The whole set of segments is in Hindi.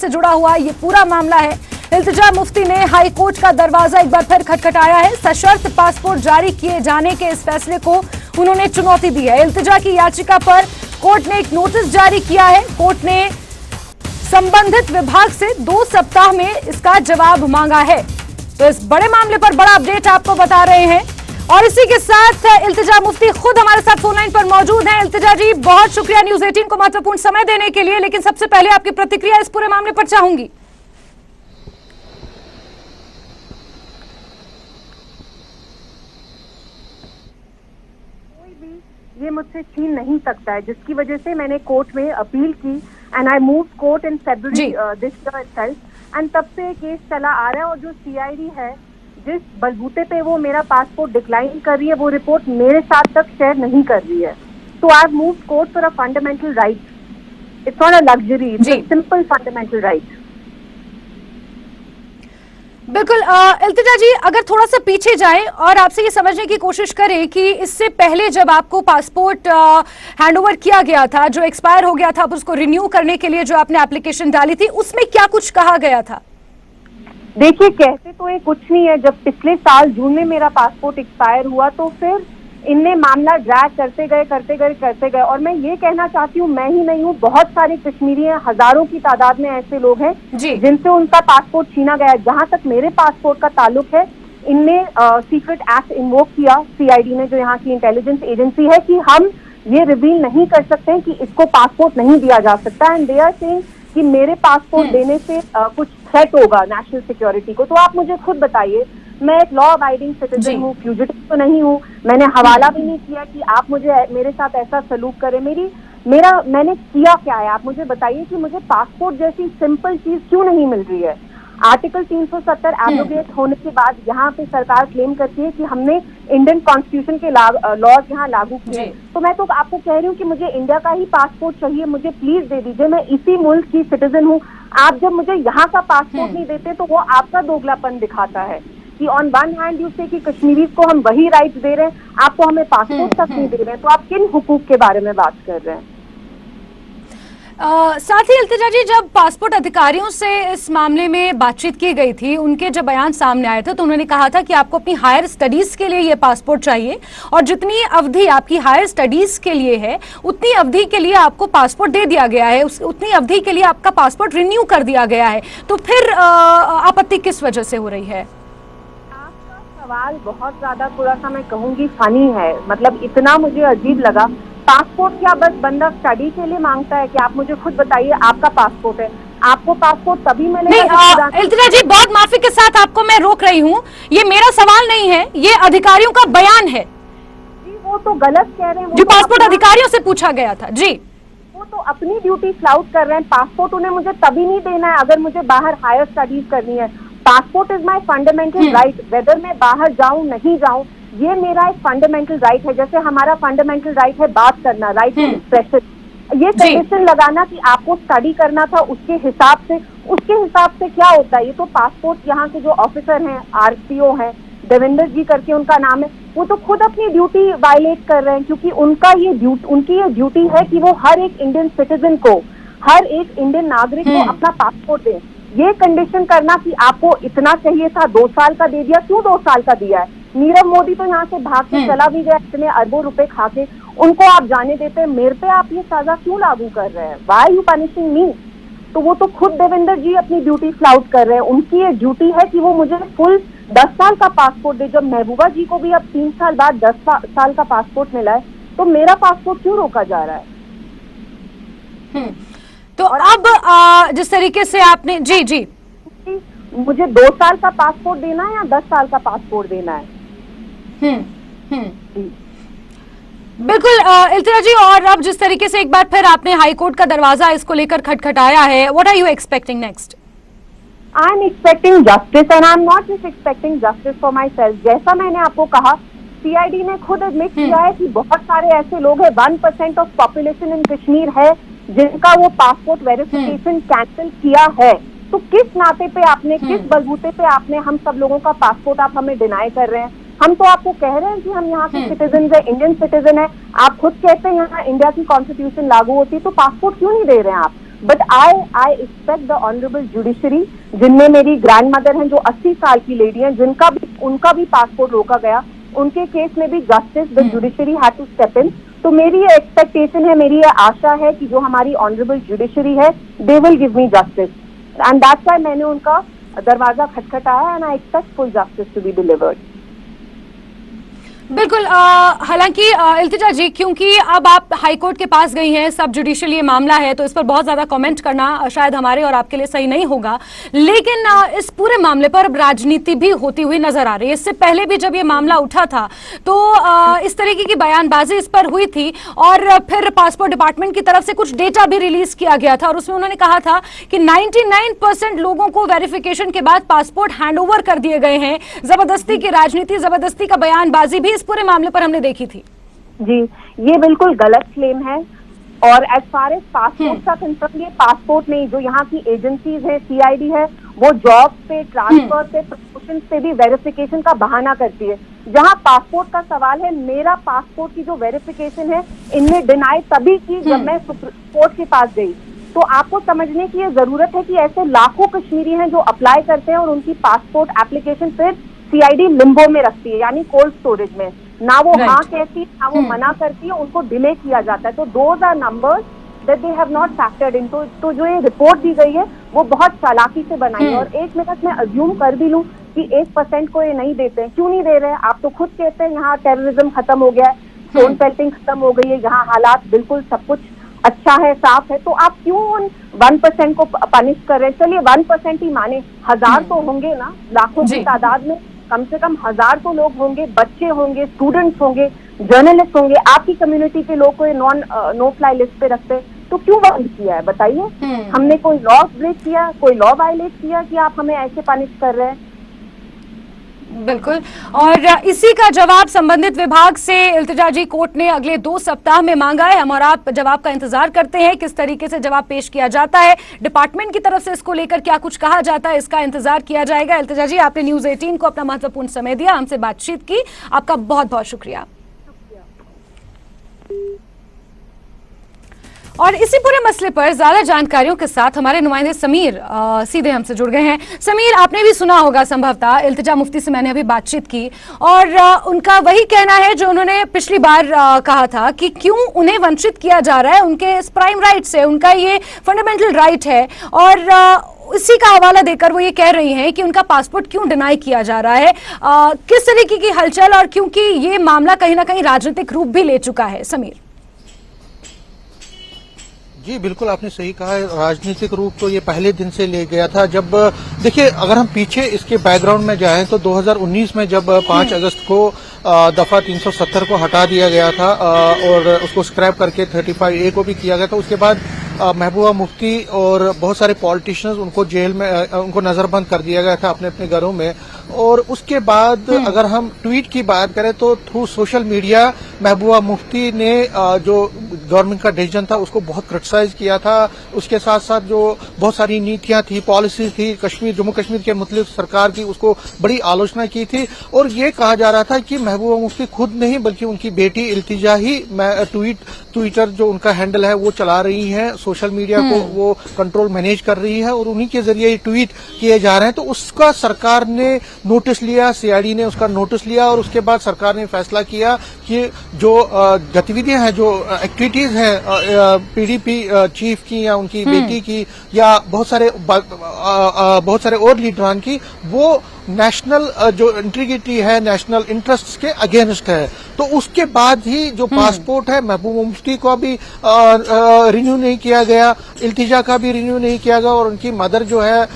से जुड़ा हुआ ये पूरा मामला है। इल्तिजा मुफ्ती ने हाई कोर्ट का दरवाजा एक बार फिर खटखटाया है। सशर्त पासपोर्ट जारी किए जाने के इस फैसले को उन्होंने चुनौती दी है। इल्तिजा की याचिका पर कोर्ट ने एक नोटिस जारी किया है। कोर्ट ने संबंधित विभाग से 2 सप्ताह में इसका जवाब मांगा है। तो इस बड़े मामले पर बड़ा अपडेट आपको बता रहे हैं और इसी के साथ इल्तिजा मुफ्ती खुद हमारे साथ फोन लाइन पर मौजूद हैं। इल्तिजा जी, बहुत शुक्रिया न्यूज 18 को महत्वपूर्ण समय देने के लिए, लेकिन सबसे पहले आपकी प्रतिक्रिया इस पूरे मामले पर चाहूंगी। कोई भी ये मुझसे छीन नहीं सकता है, जिसकी वजह से मैंने कोर्ट में अपील की and I move court in February this year itself and तब से केस चला आ रहा है। और जो सीआईडी है, जिस बलबूते पे वो मेरा पासपोर्ट डिक्लाइन कर रही है, वो रिपोर्ट मेरे साथ तक शेयर नहीं कर रही है। तो I have moved court for a fundamental right. It's not a luxury, it's a simple fundamental right. बिल्कुल। इल्तिजा जी, अगर थोड़ा सा पीछे जाएं और आपसे ये समझने की कोशिश करें कि इससे पहले जब आपको पासपोर्ट हैंडओवर किया गया था, जो एक्सपायर हो गया था, अब उसको रिन्यू करने के लिए जो आपने एप्लीकेशन डाली थी, उसमें क्या कुछ कहा गया था? देखिए, कहते तो ये कुछ नहीं है। जब पिछले साल जून में मेरा पासपोर्ट एक्सपायर हुआ तो फिर इनने मामला ड्रैग करते गए और मैं ये कहना चाहती हूँ, मैं ही नहीं हूँ, बहुत सारे कश्मीरी हैं, हजारों की तादाद में ऐसे लोग हैं जिनसे उनका पासपोर्ट छीना गया है। जहां तक मेरे पासपोर्ट का ताल्लुक है, इनने सीक्रेट एक्ट इन्वोक किया, सीआईडी ने, जो यहाँ की इंटेलिजेंस एजेंसी है, कि हम ये रिवील नहीं कर सकते हैं कि इसको पासपोर्ट नहीं दिया जा सकता। एंड दे आर सेइंग कि मेरे पासपोर्ट देने से कुछ थ्रेट होगा नेशनल सिक्योरिटी को। तो आप मुझे खुद बताइए, मैं एक लॉ अबाइडिंग सिटीजन हूँ, फ्यूजिटिव तो नहीं हूँ। मैंने हवाला भी नहीं किया कि आप मुझे मेरे साथ ऐसा सलूक करें। मैंने किया क्या है, आप मुझे बताइए कि मुझे पासपोर्ट जैसी सिंपल चीज क्यों नहीं मिल रही है। आर्टिकल 370 एब्रोगेट होने के बाद यहाँ पे सरकार क्लेम करती है कि हमने इंडियन कॉन्स्टिट्यूशन के लॉज यहाँ लागू किए। तो मैं तो आपको कह रही हूँ कि मुझे इंडिया का ही पासपोर्ट चाहिए, मुझे प्लीज दे दीजिए। मैं इसी मुल्क की सिटीजन हूँ। आप जब मुझे यहाँ का पासपोर्ट नहीं देते तो वो आपका दोगलापन दिखाता है कि ऑन वन हैंड यू से कि कश्मीरी को हम वही राइट्स दे रहे हैं, आपको हमें पासपोर्ट तक नहीं दे रहे हैं। तो आप किन हुकूक के बारे में बात कर रहे हैं? साथ ही इल्तिजा जी, जब पासपोर्ट अधिकारियों से इस मामले में बातचीत की गई थी, उनके जब बयान सामने आए थे तो उन्होंने कहा था कि आपको अपनी हायर स्टडीज के लिए ये पासपोर्ट चाहिए और जितनी अवधि आपकी हायर स्टडीज के लिए है उतनी अवधि के लिए आपको पासपोर्ट दे दिया गया है, उतनी अवधि के लिए आपका पासपोर्ट रिन्यू कर दिया गया है। तो फिर आपत्ति किस वजह से हो रही है? आपका सवाल बहुत ज्यादा, थोड़ा सा मैं कहूँगी फनी है। मतलब इतना मुझे अजीब लगा। पासपोर्ट क्या बस बंदा स्टडी के लिए मांगता है? कि आप मुझे खुद बताइए, आपका पासपोर्ट है, आपको पासपोर्ट तभी मिलेगा। इल्तिजा जी, बहुत माफी के साथ आपको मैं रोक रही हूँ, ये मेरा सवाल नहीं है, ये अधिकारियों का बयान है जी। वो तो गलत कह रहे हैं, जो पासपोर्ट अधिकारियों से पूछा गया था। जी, वो तो अपनी ड्यूटी फ्लाउट कर रहे हैं। पासपोर्ट उन्हें मुझे तभी नहीं देना है अगर मुझे बाहर हायर स्टडीज करनी है। Passport is my fundamental right, whether मैं बाहर जाऊं नहीं जाऊं, ये मेरा एक फंडामेंटल राइट है। जैसे हमारा फंडामेंटल राइट है बात करना, राइट टू एक्सप्रेशन। ये कंडीशन लगाना कि आपको स्टडी करना था, उसके हिसाब से क्या होता है? ये तो पासपोर्ट यहाँ के जो ऑफिसर हैं, आरटीओ हैं, देवेंद्र जी करके उनका नाम है, वो तो खुद अपनी ड्यूटी वायलेट कर रहे हैं, क्योंकि उनकी ये ड्यूटी है कि वो हर एक इंडियन सिटीजन को, हर एक इंडियन नागरिक को अपना पासपोर्ट दें। ये कंडीशन करना कि आपको इतना चाहिए था, 2 साल का दे दिया, क्यों 2 साल का दिया है? नीरव मोदी तो यहाँ से भाग के चला भी गया इतने अरबों रुपए खा के, उनको आप जाने देते हैं। मेरे पे आप ये सजा क्यों लागू कर रहे हैं? व्हाई यू पनिशिंग मी? तो वो तो खुद देवेंद्र जी अपनी ड्यूटी फ्लाउट कर रहे हैं। उनकी ये ड्यूटी है कि वो मुझे फुल 10 साल का पासपोर्ट दे। जब महबूबा जी को भी अब 3 साल बाद 10 साल का पासपोर्ट मिला है, तो मेरा पासपोर्ट क्यों रोका जा रहा है? तो अब जिस तरीके से आपने जी मुझे 2 साल का पासपोर्ट देना है या 10 साल का पासपोर्ट देना है? बिल्कुल इल्तिजा जी, और अब जिस तरीके से एक बार फिर आपने हाई कोर्ट का दरवाजा इसको लेकर खटखटाया है, what are you expecting next? I am expecting justice and I am not just expecting justice for myself. जैसा मैंने आपको कहा, सीआईडी ने खुद एडमिट किया है कि बहुत सारे ऐसे लोग हैं, 1% ऑफ पॉपुलेशन इन कश्मीर है जिनका वो पासपोर्ट वेरिफिकेशन कैंसिल किया है। तो किस नाते पे आपने, किस बलबूते पे आपने हम सब लोगों का पासपोर्ट आप हमें डिनाई कर रहे हैं? हम तो आपको कह रहे हैं कि हम यहाँ के सिटीजन है, इंडियन सिटीजन है। आप खुद कहते हैं यहाँ इंडिया की कॉन्स्टिट्यूशन लागू होती है, तो पासपोर्ट क्यों नहीं दे रहे हैं आप? But I expect the honourable judiciary, जिनमें मेरी ग्रैंड मदर हैं जो 80 साल की लेडी हैं, उनका भी पासपोर्ट रोका गया, उनके केस में भी justice the judiciary had to step in. तो मेरी ये एक्सपेक्टेशन है, मेरी ये आशा है कि जो हमारी ऑनरेबल जुडिशरी है, they will give me justice, and that's why मैंने उनका दरवाजा खटखटाया, and I expect full justice to be delivered. बिल्कुल। हालांकि इल्तिजा जी, क्योंकि अब आप हाईकोर्ट के पास गई हैं, सब जुडिशियल ये मामला है, तो इस पर बहुत ज्यादा कमेंट करना शायद हमारे और आपके लिए सही नहीं होगा, लेकिन इस पूरे मामले पर अब राजनीति भी होती हुई नजर आ रही है। इससे पहले भी जब ये मामला उठा था तो इस तरीके की बयानबाजी इस पर हुई थी, और फिर पासपोर्ट डिपार्टमेंट की तरफ से कुछ डेटा भी रिलीज किया गया था, और उसमें उन्होंने कहा था कि 99% लोगों को वेरिफिकेशन के बाद पासपोर्ट हैंडओवर कर दिए गए हैं। जबरदस्ती की राजनीति, जबरदस्ती का बयानबाजी भी इस पूरे मामले पर हमने देखी थी। जी, ये बिल्कुल गलत क्लेम है, और एज फार एज पासपोर्ट का कंसर्न, ये पासपोर्ट नहीं, जो यहाँ की एजेंसीज है, सीआईडी है, वो जॉब पे, ट्रांसफर पे, प्रमोशन पे भी वेरिफिकेशन का बहाना करती है। जहाँ पासपोर्ट का सवाल है, मेरा पासपोर्ट की जो वेरिफिकेशन है, इनने डिनाई तभी की जब मैं कोर्ट के पास गई। तो आपको समझने की ये जरूरत है कि ऐसे लाखों कश्मीरी हैं जो अप्लाई करते हैं और उनकी पासपोर्ट एप्लीकेशन फिर सीआईडी लिम्बो में रखती है, यानी कोल्ड स्टोरेज में, ना वो हाँ कहती है ना वो मना करती है, उनको डिले किया जाता है। तो those are numbers that they have not factored in. तो जो ये रिपोर्ट दी गई है वो बहुत चालाकी से बनाई है, और एक मिनट में अज्यूम कर भी लूं कि 1% को ये नहीं देते हैं। क्यों नहीं दे रहे हैं? आप तो खुद कहते हैं यहाँ टेररिज्म खत्म हो गया है, स्टोन पेल्टिंग खत्म हो गई है, यहाँ हालात बिल्कुल सब कुछ अच्छा है, साफ है, तो आप क्यों उन 1% को पनिश कर रहे हैं? चलिए 1% ही माने, 1000 तो होंगे ना, लाखों की तादाद में कम से कम 1000 तो लोग होंगे, बच्चे होंगे, स्टूडेंट्स होंगे, जर्नलिस्ट होंगे, आपकी कम्युनिटी के लोग को नो फ्लाई लिस्ट पे रखते, तो क्यों बंद किया है बताइए? हमने कोई लॉ ब्रेक किया, कोई लॉ वायलेट किया कि आप हमें ऐसे पनिश कर रहे हैं? बिल्कुल, और इसी का जवाब संबंधित विभाग से इल्तिजा जी कोर्ट ने अगले 2 सप्ताह में मांगा है। हम और आप जवाब का इंतजार करते हैं, किस तरीके से जवाब पेश किया जाता है, डिपार्टमेंट की तरफ से इसको लेकर क्या कुछ कहा जाता है, इसका इंतजार किया जाएगा। इल्तिजा जी, आपने न्यूज़ 18 को अपना महत्वपूर्ण समय दिया, हमसे बातचीत की, आपका बहुत बहुत शुक्रिया। और इसी पूरे मसले पर ज्यादा जानकारियों के साथ हमारे नुमाइंदे समीर सीधे हमसे जुड़ गए हैं। समीर, आपने भी सुना होगा संभवतः, इल्तिजा मुफ्ती से मैंने अभी बातचीत की, और उनका वही कहना है जो उन्होंने पिछली बार कहा था कि क्यों उन्हें वंचित किया जा रहा है, उनके इस प्राइम राइट से, उनका ये फंडामेंटल राइट है, और इसी का हवाला देकर वो ये कह रही हैं कि उनका पासपोर्ट क्यों डिनाई किया जा रहा है। किस तरीके की हलचल, और क्योंकि ये मामला कहीं ना कहीं राजनीतिक रूप भी ले चुका है। समीर जी, बिल्कुल आपने सही कहा है, राजनीतिक रूप तो ये पहले दिन से ले गया था। जब देखिए, अगर हम पीछे इसके बैकग्राउंड में जाएं तो 2019 में जब 5 अगस्त को दफा 370 को हटा दिया गया था और उसको स्क्रैप करके 35A को भी किया गया था, उसके बाद महबूबा मुफ्ती और बहुत सारे पॉलिटिशियंस उनको जेल में, उनको नजरबंद कर दिया गया था अपने अपने घरों में। और उसके बाद अगर हम ट्वीट की बात करें तो through social media Mehbooba Mufti ने जो गवर्नमेंट का डिसीजन था उसको बहुत क्रिटिसाइज किया था। उसके साथ साथ जो बहुत सारी नीतियां थी, पॉलिसी थी जम्मू कश्मीर के मुतलिक सरकार की, उसको बड़ी आलोचना की थी। और ये कहा जा रहा था कि महबूबा मुफ्ती खुद नहीं बल्कि उनकी बेटी इल्तिजा ही ट्विटर जो उनका हैंडल है वो चला रही है, सोशल मीडिया को वो कंट्रोल मैनेज कर रही है और उन्हीं के जरिए ट्वीट किए जा रहे हैं। तो उसका सरकार ने नोटिस लिया, सीआईडी ने उसका नोटिस लिया, और उसके बाद सरकार ने फैसला किया कि जो गतिविधियां हैं, जो एक्टिविटीज हैं पीडीपी चीफ की या उनकी बेटी की या बहुत सारे और लीडरान की, वो नेशनल जो इंटीग्रिटी है, नेशनल इंटरेस्ट के अगेंस्ट है। तो उसके बाद ही जो पासपोर्ट है महबूबा मुफ्ती का भी रिन्यू नहीं किया गया, इल्तिजा का भी रिन्यू नहीं किया गया, और उनकी मदर जो है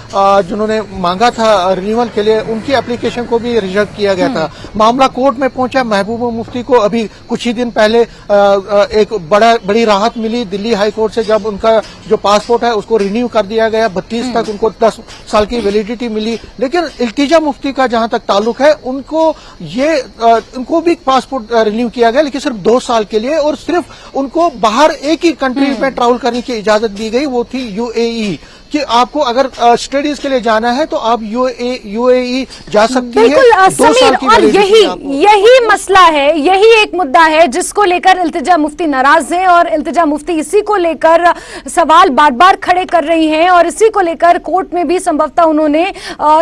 जिन्होंने मांगा था रिन्यूअल के लिए, उनकी एप्लीकेशन को भी रिजेक्ट किया गया था। मामला कोर्ट में पहुंचा। महबूबा मुफ्ती को अभी कुछ ही दिन पहले एक बड़ी राहत मिली दिल्ली हाई कोर्ट से, जब उनका जो पासपोर्ट है उसको रिन्यू कर दिया गया, 32 तक उनको 10 साल की वैलिडिटी मिली। लेकिन इल्तिजा मुफ्ती का जहां तक ताल्लुक है, उनको भी पासपोर्ट रिन्यू किया गया, लेकिन सिर्फ 2 साल के लिए, और सिर्फ उनको बाहर एक ही कंट्री में ट्रैवल करने की इजाजत दी गई, वो थी यूएई कि आपको अगर स्टडीज के लिए जाना है तो आप यूएई जा सकती है। बिल्कुल 2 साल समीर, की और वैलिडिटी आपको। यही मसला है, यही एक मुद्दा है जिसको लेकर इल्तिजा मुफ्ती नाराज हैं, और इल्तिजा मुफ्ती इसी को लेकर सवाल बार बार खड़े कर रही हैं, और इसी को लेकर कोर्ट में भी संभवतः उन्होंने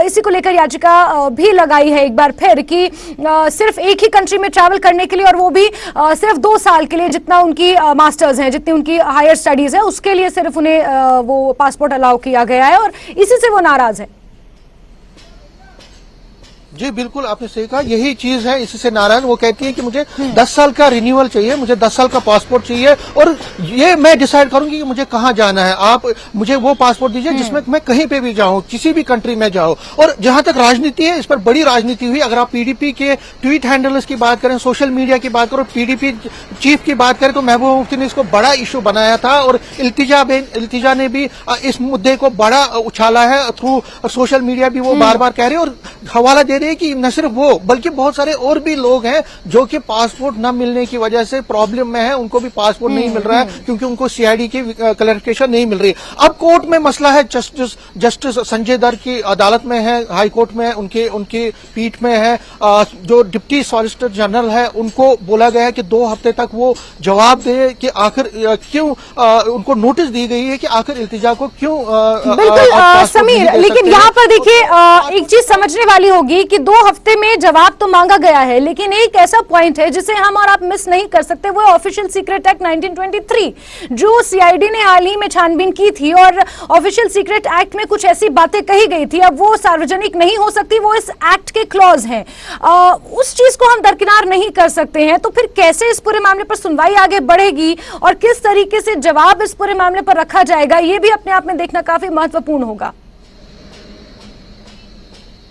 इसी को लेकर याचिका भी लगाई है एक बार फिर कि सिर्फ एक ही कंट्री में ट्रैवल करने के लिए, और वो भी सिर्फ 2 साल के लिए, जितना उनकी मास्टर्स हैं, जितनी उनकी हायर स्टडीज है, उसके लिए सिर्फ उन्हें वो पासपोर्ट अलाउ किया गया है, और इसी से वो नाराज है। जी बिल्कुल, आपने सही कहा, यही चीज है, इससे नारायण वो कहती है कि मुझे 10 साल का रिन्यूअल चाहिए, मुझे 10 साल का पासपोर्ट चाहिए, और ये मैं डिसाइड करूंगी कि मुझे कहाँ जाना है। आप मुझे वो पासपोर्ट दीजिए जिसमें मैं कहीं पे भी जाऊं, किसी भी कंट्री में जाऊं। और जहां तक राजनीति है, इस पर बड़ी राजनीति हुई। अगर आप पीडीपी के ट्वीट हैंडलर्स की बात करें, सोशल मीडिया की बात करें, पीडीपी चीफ की बात करें, तो महबूबा मुफ्ती ने इसको बड़ा इशू बनाया था, और इल्तिजा ने भी इस मुद्दे को बड़ा उछाला है थ्रू सोशल मीडिया भी। वो बार बार कह रहे हैं और हवाला दे कि न सिर्फ वो बल्कि बहुत सारे और भी लोग हैं जो कि पासपोर्ट न मिलने की वजह से प्रॉब्लम में है, उनको भी पासपोर्ट नहीं मिल रहा है क्योंकि उनको सीआईडी की क्लैरिफिकेशन नहीं मिल रही। अब कोर्ट में मसला है, जस्टिस संजय दर की अदालत में है, हाई कोर्ट में उनकी पीठ में है। जो डिप्टी सॉलिसिटर जनरल है उनको बोला गया है कि 2 हफ्ते तक वो जवाब दे कि आखिर क्यों उनको नोटिस दी गई है कि आखिर इल्तिजा को क्यों। बिल्कुल समीर, लेकिन यहाँ पर देखिए एक चीज समझने वाली होगी कि 2 हफ्ते में जवाब तो मांगा गया है, लेकिन एक ऐसा पॉइंट है जिसे हम और आप मिस नहीं कर सकते, वो ऑफिशियल सीक्रेट एक्ट 1923 जो सीआईडी ने हाल ही में छानबीन की थी, और ऑफिशियल सीक्रेट एक्ट में कुछ ऐसी बातें कही गई थी, अब वो सार्वजनिक नहीं हो सकती, वो इस एक्ट के क्लॉज हैं। उस चीज को हम दरकिनार नहीं कर सकते हैं, तो फिर कैसे इस पूरे मामले पर सुनवाई आगे बढ़ेगी और किस तरीके से जवाब इस पूरे मामले पर रखा जाएगा, ये भी अपने आप में देखना काफी महत्वपूर्ण होगा।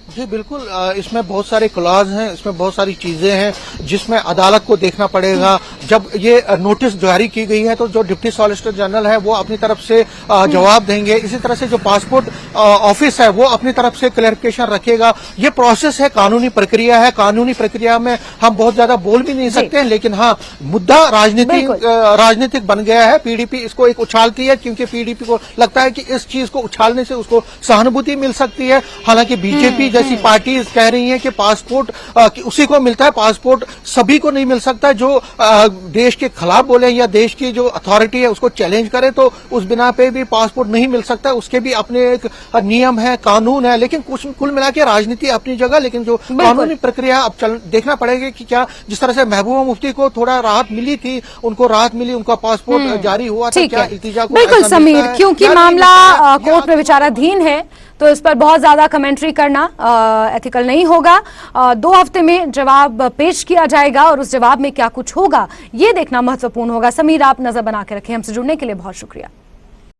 जी बिल्कुल, इसमें बहुत सारे क्लॉज हैं, इसमें बहुत सारी चीजें हैं जिसमें अदालत को देखना पड़ेगा। जब ये नोटिस जारी की गई है तो जो डिप्टी सॉलिसिटर जनरल है वो अपनी तरफ से जवाब देंगे, इसी तरह से जो पासपोर्ट ऑफिस है वो अपनी तरफ से क्लैरिफिकेशन रखेगा। ये प्रोसेस है, कानूनी प्रक्रिया है, कानूनी प्रक्रिया में हम बहुत ज्यादा बोल भी नहीं सकते हैं, लेकिन हाँ मुद्दा राजनीतिक बन गया है। पीडीपी इसको एक उछालती है क्योंकि पीडीपी को लगता है कि इस चीज को उछालने से उसको सहानुभूति मिल सकती है। हालांकि बीजेपी जैसी पार्टी कह रही है कि पासपोर्ट उसी को मिलता है, पासपोर्ट सभी को नहीं मिल सकता। जो देश के खिलाफ बोले या देश की जो अथॉरिटी है उसको चैलेंज करे तो उस बिना पे भी पासपोर्ट नहीं मिल सकता, उसके भी अपने एक नियम है, कानून है। लेकिन कुल मिला के राजनीति अपनी जगह, लेकिन जो कानूनी प्रक्रिया अब देखना पड़ेगा कि क्या जिस तरह से महबूबा मुफ्ती को थोड़ा राहत मिली थी, उनको राहत मिली, उनका पासपोर्ट जारी हुआ था, क्या इल्तिजा को? बिल्कुल समीर, क्योंकि मामला कोर्ट में विचाराधीन है तो इस पर बहुत ज्यादा कमेंट्री करना एथिकल नहीं होगा। 2 हफ्ते में जवाब पेश किया जाएगा और उस जवाब में क्या कुछ होगा ये देखना महत्वपूर्ण होगा। समीर, आप नजर बना के रखें। हमसे जुड़ने के लिए बहुत शुक्रिया।